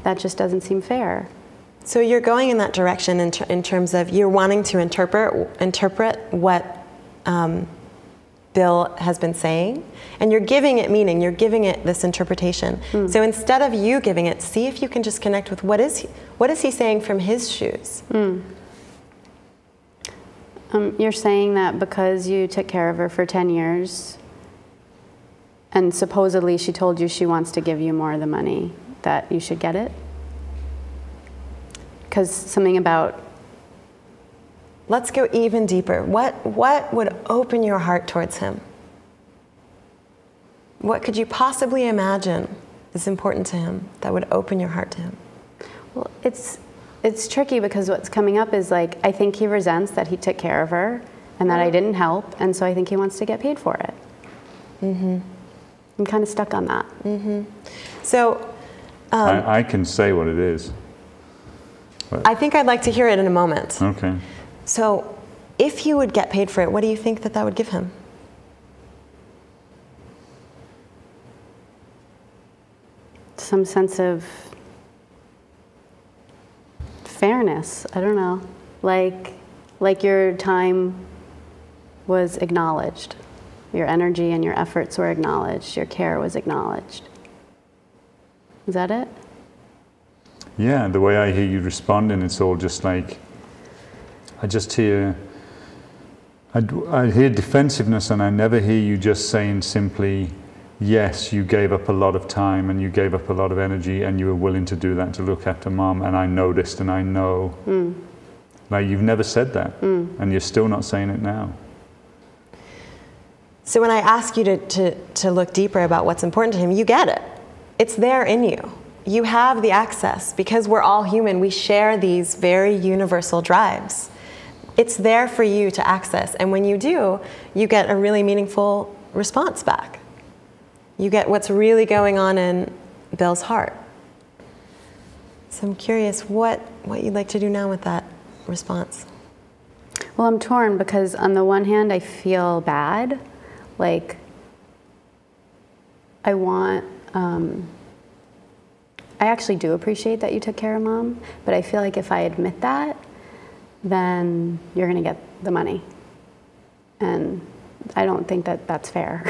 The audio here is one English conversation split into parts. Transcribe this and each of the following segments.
that just doesn't seem fair. So you're going in that direction in terms of you're wanting to interpret what Bill has been saying, and you're giving it meaning, you're giving it this interpretation. So instead of you giving it, see if you can just connect with what is he saying from his shoes. You're saying that because you took care of her for 10 years, and supposedly she told you she wants to give you more of the money, that you should get it? Because something about... Let's go even deeper. What would open your heart towards him? What could you possibly imagine is important to him that would open your heart to him? Well, it's tricky because what's coming up is like, I think he resents that he took care of her and that I didn't help, and so I think he wants to get paid for it. I'm kind of stuck on that. So... I can say what it is. I think I'd like to hear it in a moment. Okay. So, if you would get paid for it, what do you think that would give him? Some sense of fairness. I don't know. Like your time was acknowledged. Your energy and your efforts were acknowledged. Your care was acknowledged. Is that it? Yeah, the way I hear you responding, it's all just like, I just hear, I hear defensiveness, and I never hear you just saying simply, yes, you gave up a lot of time and you gave up a lot of energy and you were willing to do that to look after Mom, and I noticed and I know. Like, you've never said that, and you're still not saying it now. So when I ask you to look deeper about what's important to him, you get it. It's there in you. You have the access. Because we're all human, we share these very universal drives. It's there for you to access. And when you do, you get a really meaningful response back. You get what's really going on in Bill's heart. So I'm curious what you'd like to do now with that response. Well, I'm torn because on the one hand, I feel bad. Like, I want... I actually do appreciate that you took care of Mom, but I feel like if I admit that, then you're going to get the money. And I don't think that that's fair,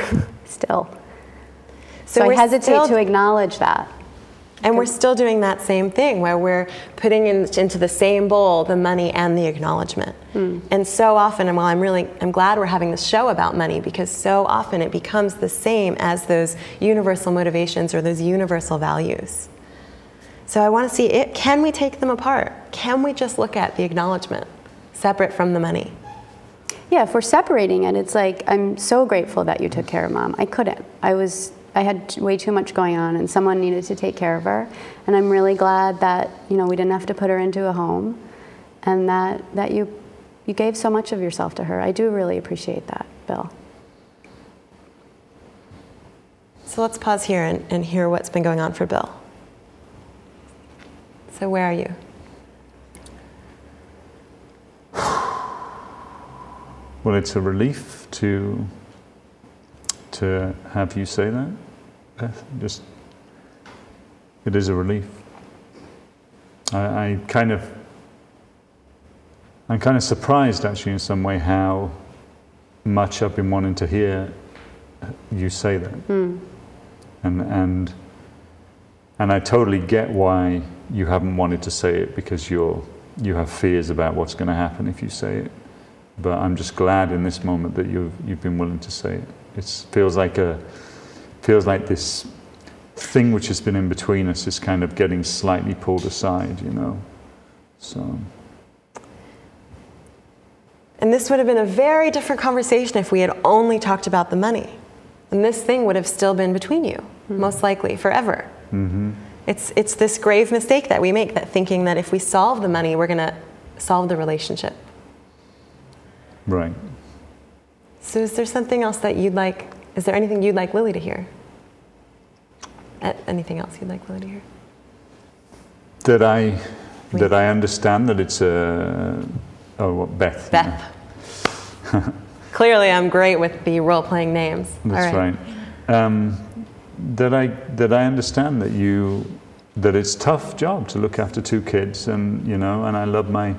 still. So I hesitate to acknowledge that. And we're still doing that same thing, where we're putting into the same bowl the money and the acknowledgement. And so often, and while I'm glad we're having this show about money, because so often it becomes the same as those universal motivations or those universal values. So I want to see, can we take them apart? Can we just look at the acknowledgement separate from the money? Yeah, if we're separating it, it's like, I'm so grateful that you took care of Mom. I couldn't. I had way too much going on, and someone needed to take care of her. And I'm really glad that, we didn't have to put her into a home, and that you gave so much of yourself to her. I do really appreciate that, Bill. So let's pause here and hear what's been going on for Bill. So where are you? Well, it's a relief to have you say that, Beth. It is a relief. I'm kind of surprised, actually, in some way, how much I've been wanting to hear you say that. And I totally get why you haven't wanted to say it, because you have fears about what's going to happen if you say it. But I'm just glad in this moment that you've been willing to say it. It feels like this thing which has been in between us is kind of getting slightly pulled aside, So. And this would have been a very different conversation if we had only talked about the money. And this thing would have still been between you, most likely, forever. It's this grave mistake that we make, that thinking that if we solve the money, we're going to solve the relationship. Right. So is there something else that you'd like, is there anything you'd like Lily to hear? Anything else you'd like Lily to hear? That I understand that it's Beth. Beth. Clearly I'm great with the role-playing names. That's right. That I understand that you that it's a tough job to look after 2 kids, and you know, and I love my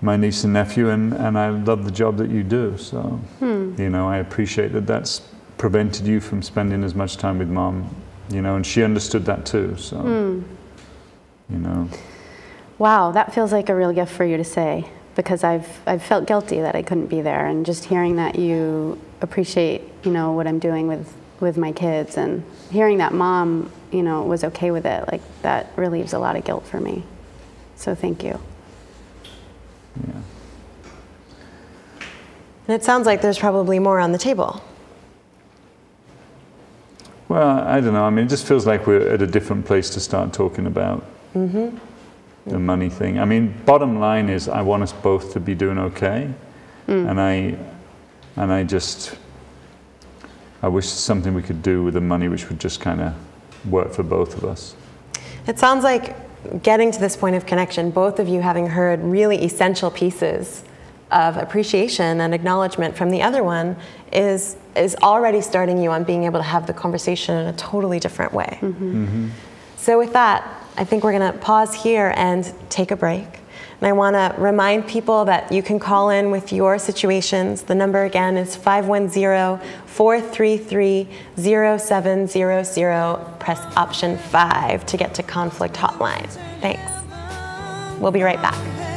niece and nephew, and I love the job that you do. So you know, I appreciate that that's prevented you from spending as much time with Mom, you know, and she understood that too. So you know. Wow, that feels like a real gift for you to say, because I've felt guilty that I couldn't be there, and just hearing that you appreciate, you know, what I'm doing with my kids, and hearing that Mom, you know, was okay with it, like that relieves a lot of guilt for me. So thank you. Yeah. And it sounds like there's probably more on the table. Well, I don't know. I mean, it just feels like we're at a different place to start talking about the money thing. I mean, bottom line is I want us both to be doing okay. And I wish something we could do with the money which would just kind of work for both of us. It sounds like getting to this point of connection, both of you having heard really essential pieces of appreciation and acknowledgement from the other one is already starting you on being able to have the conversation in a totally different way. So with that, I think we're going to pause here and take a break. And I want to remind people that you can call in with your situations. The number again is 510-433-0700. Press option 5 to get to Conflict Hotline. Thanks. We'll be right back.